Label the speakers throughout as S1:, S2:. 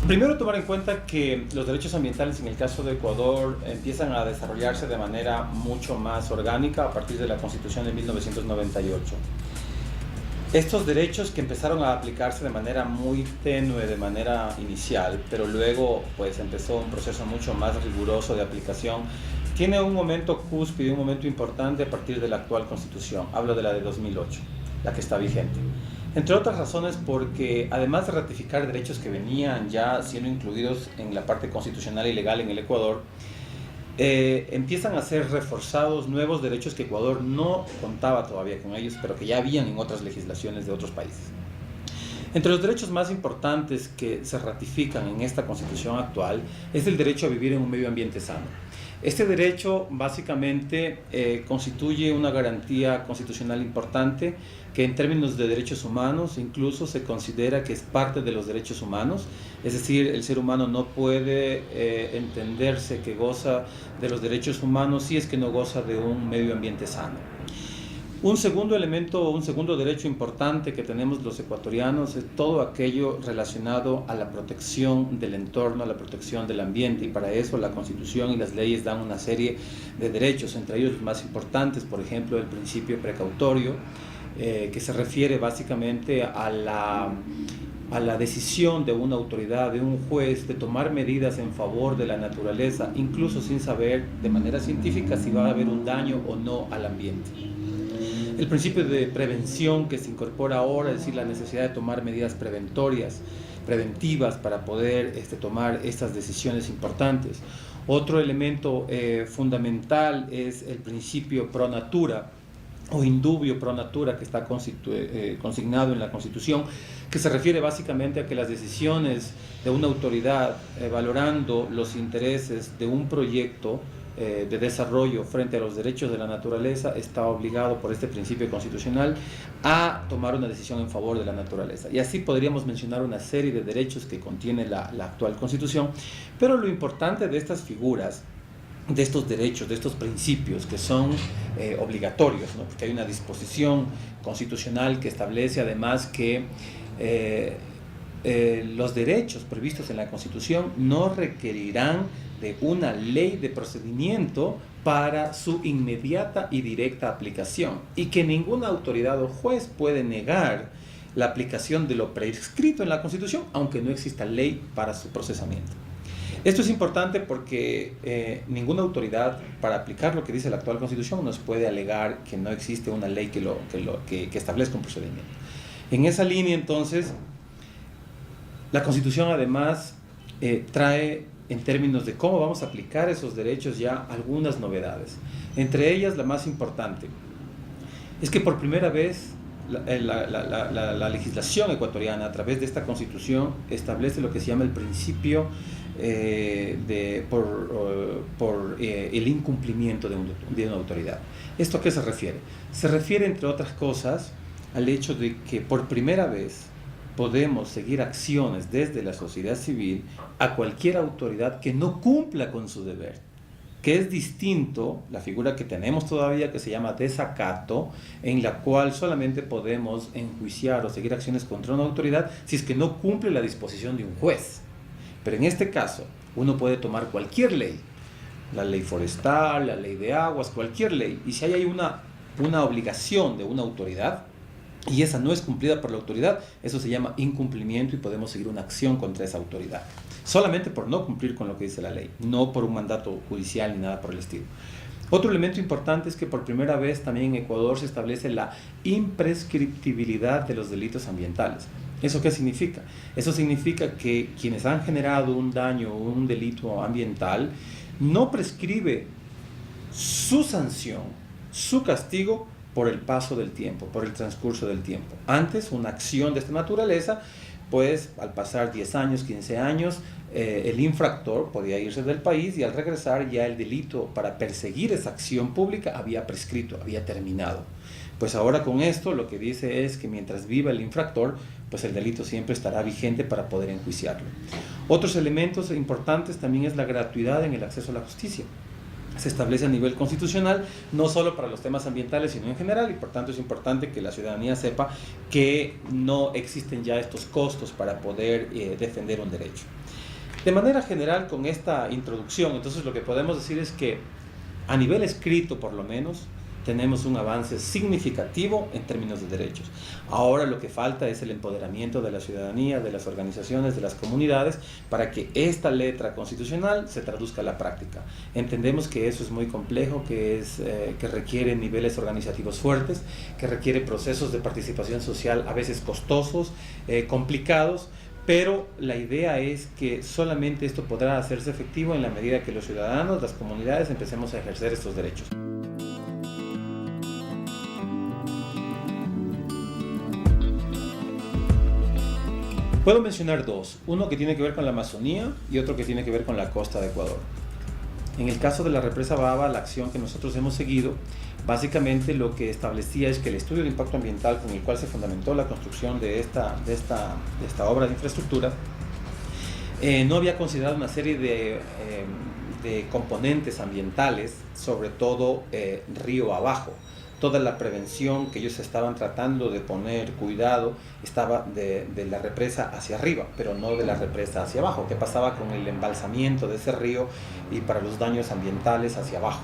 S1: Primero, tomar en cuenta que los derechos ambientales en el caso de Ecuador empiezan a desarrollarse de manera mucho más orgánica a partir de la Constitución de 1998. Estos derechos que empezaron a aplicarse de manera muy tenue, de manera inicial, pero luego pues empezó un proceso mucho más riguroso de aplicación, tiene un momento cúspide, un momento importante a partir de la actual Constitución. Hablo de la de 2008, la que está vigente. Entre otras razones porque además de ratificar derechos que venían ya siendo incluidos en la parte constitucional y legal en el Ecuador, empiezan a ser reforzados nuevos derechos que Ecuador no contaba todavía con ellos, pero que ya habían en otras legislaciones de otros países. Entre los derechos más importantes que se ratifican en esta Constitución actual es el derecho a vivir en un medio ambiente sano. Este derecho básicamente constituye una garantía constitucional importante que en términos de derechos humanos incluso se considera que es parte de los derechos humanos, es decir, el ser humano no puede entenderse que goza de los derechos humanos si es que no goza de un medio ambiente sano. Un segundo elemento, un segundo derecho importante que tenemos los ecuatorianos es todo aquello relacionado a la protección del entorno, a la protección del ambiente, y para eso la Constitución y las leyes dan una serie de derechos, entre ellos los más importantes, por ejemplo, el principio precautorio, que se refiere básicamente a la decisión de una autoridad, de un juez, de tomar medidas en favor de la naturaleza, incluso sin saber de manera científica si va a haber un daño o no al ambiente. El principio de prevención que se incorpora ahora, es decir, la necesidad de tomar medidas preventivas para poder tomar estas decisiones importantes. Otro elemento fundamental es el principio pro natura o indubio pro natura que está consignado en la Constitución, que se refiere básicamente a que las decisiones de una autoridad valorando los intereses de un proyecto de desarrollo frente a los derechos de la naturaleza está obligado por este principio constitucional a tomar una decisión en favor de la naturaleza. Y así podríamos mencionar una serie de derechos que contiene la actual Constitución, pero lo importante de estas figuras, de estos derechos, de estos principios que son obligatorios, ¿no? Porque hay una disposición constitucional que establece además que los derechos previstos en la Constitución no requerirán de una ley de procedimiento para su inmediata y directa aplicación, y que ninguna autoridad o juez puede negar la aplicación de lo prescrito en la Constitución, aunque no exista ley para su procesamiento. Esto es importante porque ninguna autoridad, para aplicar lo que dice la actual Constitución, nos puede alegar que no existe una ley que establezca un procedimiento. En esa línea, entonces, la Constitución además trae, en términos de cómo vamos a aplicar esos derechos, ya algunas novedades. Entre ellas, la más importante es que por primera vez la legislación ecuatoriana, a través de esta Constitución, establece lo que se llama el principio por el incumplimiento de una autoridad. ¿Esto a qué se refiere? Se refiere, entre otras cosas, al hecho de que por primera vez podemos seguir acciones desde la sociedad civil a cualquier autoridad que no cumpla con su deber, que es distinto la figura que tenemos todavía, que se llama desacato, en la cual solamente podemos enjuiciar o seguir acciones contra una autoridad si es que no cumple la disposición de un juez. Pero en este caso, uno puede tomar cualquier ley, la ley forestal, la ley de aguas, cualquier ley, y si hay una obligación de una autoridad, y esa no es cumplida por la autoridad, eso se llama incumplimiento y podemos seguir una acción contra esa autoridad, solamente por no cumplir con lo que dice la ley, no por un mandato judicial ni nada por el estilo. Otro elemento importante es que por primera vez también en Ecuador se establece la imprescriptibilidad de los delitos ambientales. ¿Eso qué significa? Eso significa que quienes han generado un daño o un delito ambiental no prescribe su sanción, su castigo, por el paso del tiempo, por el transcurso del tiempo. Antes, una acción de esta naturaleza, pues al pasar 10 años, 15 años, el infractor podía irse del país y al regresar ya el delito para perseguir esa acción pública había prescrito, había terminado. Pues ahora con esto lo que dice es que mientras viva el infractor, pues el delito siempre estará vigente para poder enjuiciarlo. Otros elementos importantes también es la gratuidad en el acceso a la justicia. se establece a nivel constitucional, no solo para los temas ambientales, sino en general, y por tanto es importante que la ciudadanía sepa que no existen ya estos costos para poder defender un derecho. De manera general, con esta introducción, entonces lo que podemos decir es que a nivel escrito, por lo menos, tenemos un avance significativo en términos de derechos. Ahora lo que falta es el empoderamiento de la ciudadanía, de las organizaciones, de las comunidades, para que esta letra constitucional se traduzca a la práctica. Entendemos que eso es muy complejo, que requiere niveles organizativos fuertes, que requiere procesos de participación social a veces costosos, complicados, pero la idea es que solamente esto podrá hacerse efectivo en la medida que los ciudadanos, las comunidades, empecemos a ejercer estos derechos. Puedo mencionar dos, uno que tiene que ver con la Amazonía y otro que tiene que ver con la costa de Ecuador. En el caso de la represa Baba, la acción que nosotros hemos seguido, básicamente lo que establecía es que el estudio de impacto ambiental con el cual se fundamentó la construcción de esta obra de infraestructura no había considerado una serie de componentes ambientales, sobre todo río abajo. Toda la prevención que ellos estaban tratando de poner cuidado estaba de la represa hacia arriba, pero no de la represa hacia abajo. ¿Qué pasaba con el embalsamiento de ese río y para los daños ambientales hacia abajo?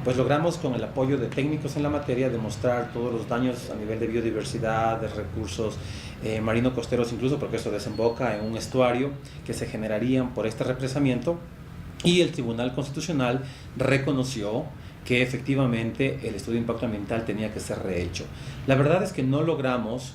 S1: Pues logramos, con el apoyo de técnicos en la materia, demostrar todos los daños a nivel de biodiversidad, de recursos marino-costeros, incluso porque eso desemboca en un estuario que se generarían por este represamiento, y el Tribunal Constitucional reconoció que efectivamente el estudio de impacto ambiental tenía que ser rehecho. La verdad es que no logramos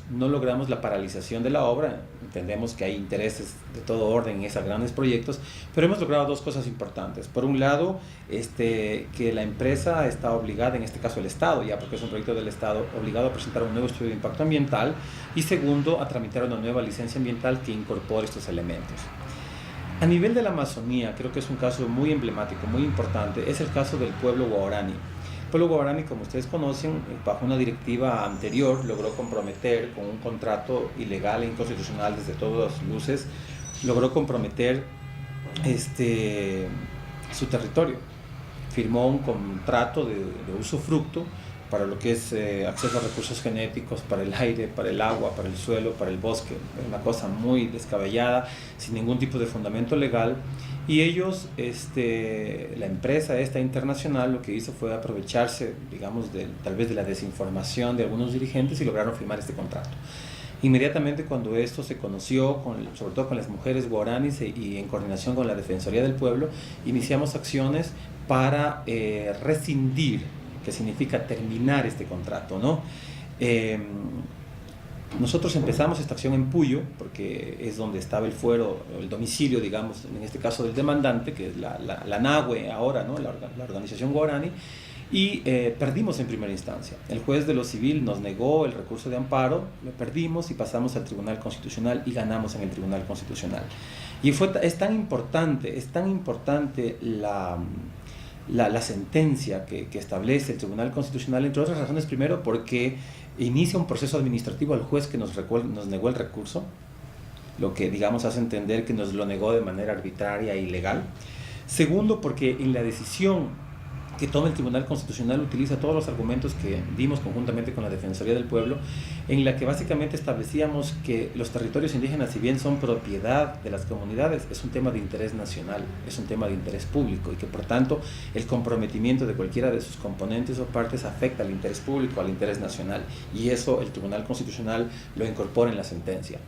S1: la paralización de la obra. Entendemos que hay intereses de todo orden en esos grandes proyectos, pero hemos logrado dos cosas importantes. Por un lado, que la empresa está obligada, en este caso el Estado, ya porque es un proyecto del Estado, obligado a presentar un nuevo estudio de impacto ambiental, y segundo, a tramitar una nueva licencia ambiental que incorpore estos elementos. A nivel de la Amazonía, creo que es un caso muy emblemático, muy importante, es el caso del pueblo guaraní. El pueblo guaraní, como ustedes conocen, bajo una directiva anterior, logró comprometer con un contrato ilegal e inconstitucional desde todas las luces, logró comprometer su territorio. Firmó un contrato de usufructo para lo que es acceso a recursos genéticos, para el aire, para el agua, para el suelo, para el bosque, una cosa muy descabellada, sin ningún tipo de fundamento legal. Y ellos, la empresa esta internacional, lo que hizo fue aprovecharse, digamos, tal vez de la desinformación de algunos dirigentes, y lograron firmar este contrato. Inmediatamente cuando esto se conoció, sobre todo con las mujeres guaraníes y en coordinación con la Defensoría del Pueblo, iniciamos acciones para rescindir, que significa terminar este contrato, ¿no? Nosotros empezamos esta acción en Puyo, porque es donde estaba el fuero, el domicilio, digamos, en este caso del demandante, que es la NAHUE ahora, ¿no? La organización guaraní, y perdimos en primera instancia. El juez de lo civil nos negó el recurso de amparo, lo perdimos y pasamos al Tribunal Constitucional y ganamos en el Tribunal Constitucional. Y es tan importante la sentencia que establece el Tribunal Constitucional, entre otras razones, primero porque inicia un proceso administrativo al juez que nos negó el recurso, lo que, digamos, hace entender que nos lo negó de manera arbitraria e ilegal. Segundo, porque en la decisión que toma el Tribunal Constitucional utiliza todos los argumentos que dimos conjuntamente con la Defensoría del Pueblo, en la que básicamente establecíamos que los territorios indígenas, si bien son propiedad de las comunidades, es un tema de interés nacional, es un tema de interés público, y que por tanto el comprometimiento de cualquiera de sus componentes o partes afecta al interés público, al interés nacional, y eso el Tribunal Constitucional lo incorpora en la sentencia.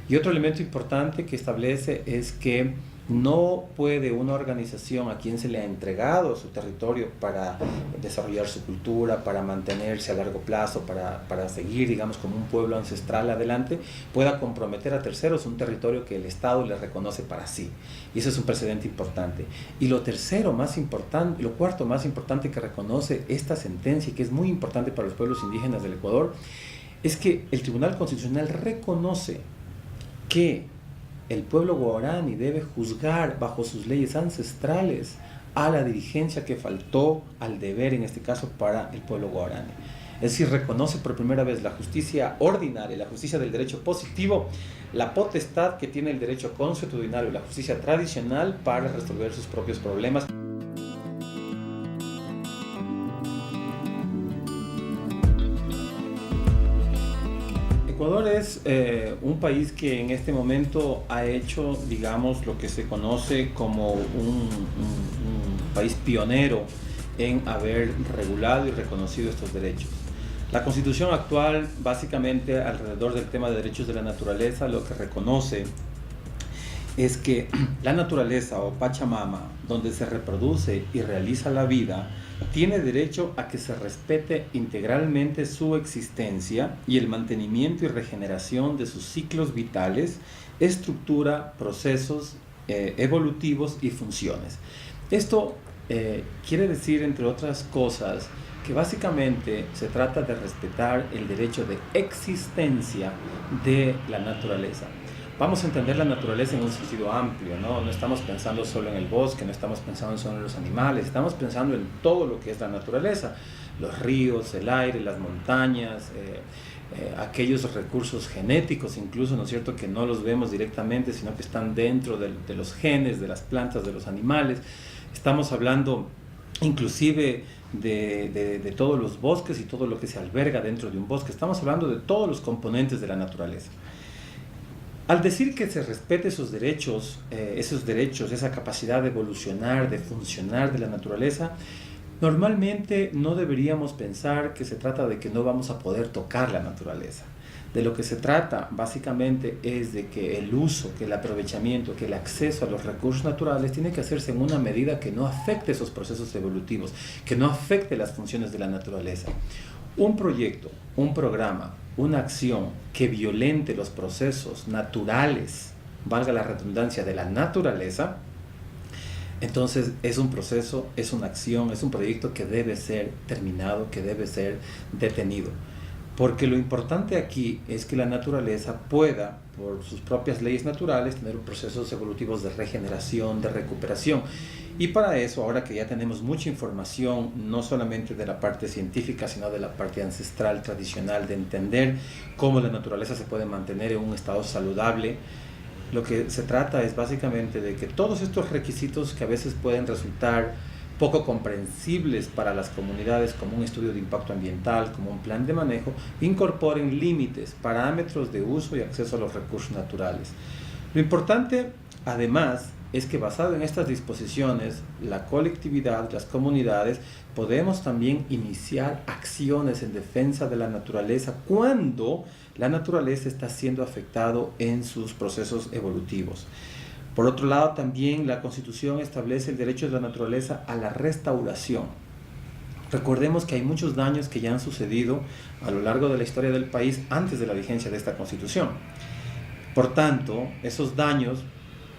S1: Y otro elemento importante que establece es que no puede una organización a quien se le ha entregado su territorio para desarrollar su cultura, para mantenerse a largo plazo, para seguir, digamos, como un pueblo ancestral adelante, pueda comprometer a terceros un territorio que el Estado le reconoce para sí. Y eso es un precedente importante. Y lo cuarto más importante que reconoce esta sentencia, y que es muy importante para los pueblos indígenas del Ecuador, es que el Tribunal Constitucional reconoce que el pueblo guaraní debe juzgar bajo sus leyes ancestrales a la dirigencia que faltó al deber, en este caso, para el pueblo guaraní. Es decir, reconoce por primera vez la justicia ordinaria, la justicia del derecho positivo, la potestad que tiene el derecho consuetudinario, la justicia tradicional para resolver sus propios problemas. es un país que en este momento ha hecho, digamos, lo que se conoce como un país pionero en haber regulado y reconocido estos derechos. La Constitución actual, básicamente alrededor del tema de derechos de la naturaleza, lo que reconoce es que la naturaleza o Pachamama, donde se reproduce y realiza la vida, tiene derecho a que se respete integralmente su existencia y el mantenimiento y regeneración de sus ciclos vitales, estructura, procesos evolutivos y funciones. Esto quiere decir, entre otras cosas, que básicamente se trata de respetar el derecho de existencia de la naturaleza. Vamos a entender la naturaleza en un sentido amplio, ¿no? No estamos pensando solo en el bosque, no estamos pensando solo en los animales, estamos pensando en todo lo que es la naturaleza, los ríos, el aire, las montañas, aquellos recursos genéticos incluso, ¿no es cierto?, que no los vemos directamente, sino que están dentro de los genes, de las plantas, de los animales. Estamos hablando inclusive de todos los bosques y todo lo que se alberga dentro de un bosque. Estamos hablando de todos los componentes de la naturaleza. Al decir que se respete esos derechos, esa capacidad de evolucionar, de funcionar de la naturaleza, normalmente no deberíamos pensar que se trata de que no vamos a poder tocar la naturaleza. De lo que se trata básicamente es de que el uso, que el aprovechamiento, que el acceso a los recursos naturales tiene que hacerse en una medida que no afecte esos procesos evolutivos, que no afecte las funciones de la naturaleza. Un proyecto, un programa, una acción que violente los procesos naturales, valga la redundancia, de la naturaleza, entonces es un proceso, es una acción, es un proyecto que debe ser terminado, que debe ser detenido. Porque lo importante aquí es que la naturaleza pueda, por sus propias leyes naturales, tener procesos evolutivos de regeneración, de recuperación. Y para eso, ahora que ya tenemos mucha información, no solamente de la parte científica, sino de la parte ancestral, tradicional, de entender cómo la naturaleza se puede mantener en un estado saludable, lo que se trata es básicamente de que todos estos requisitos que a veces pueden resultar poco comprensibles para las comunidades, como un estudio de impacto ambiental, como un plan de manejo, incorporen límites, parámetros de uso y acceso a los recursos naturales. Lo importante, además, es que basado en estas disposiciones, la colectividad, las comunidades, podemos también iniciar acciones en defensa de la naturaleza cuando la naturaleza está siendo afectado en sus procesos evolutivos. Por otro lado, también la Constitución establece el derecho de la naturaleza a la restauración. Recordemos que hay muchos daños que ya han sucedido a lo largo de la historia del país antes de la vigencia de esta Constitución. Por tanto, esos daños,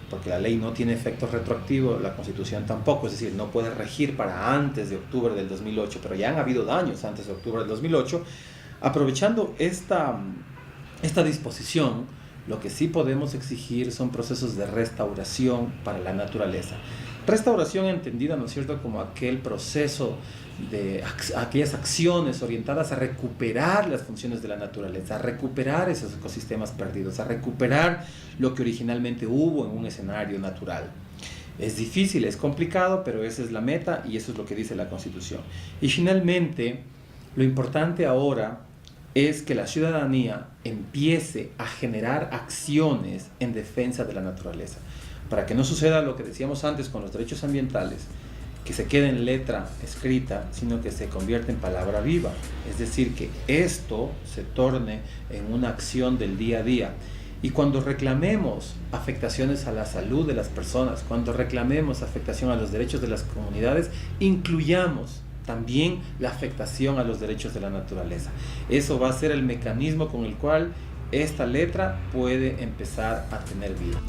S1: porque la ley no tiene efecto retroactivo, la Constitución tampoco, es decir, no puede regir para antes de octubre del 2008, pero ya han habido daños antes de octubre del 2008, aprovechando esta disposición, lo que sí podemos exigir son procesos de restauración para la naturaleza. Restauración entendida, ¿no es cierto?, como aquel proceso de aquellas acciones orientadas a recuperar las funciones de la naturaleza, a recuperar esos ecosistemas perdidos, a recuperar lo que originalmente hubo en un escenario natural. Es difícil, es complicado, pero esa es la meta y eso es lo que dice la Constitución. Y finalmente, lo importante ahora es que la ciudadanía empiece a generar acciones en defensa de la naturaleza, para que no suceda lo que decíamos antes con los derechos ambientales, que se quede en letra escrita, sino que se convierta en palabra viva, es decir, que esto se torne en una acción del día a día. Y cuando reclamemos afectaciones a la salud de las personas, cuando reclamemos afectación a los derechos de las comunidades, incluyamos también la afectación a los derechos de la naturaleza. Eso va a ser el mecanismo con el cual esta letra puede empezar a tener vida.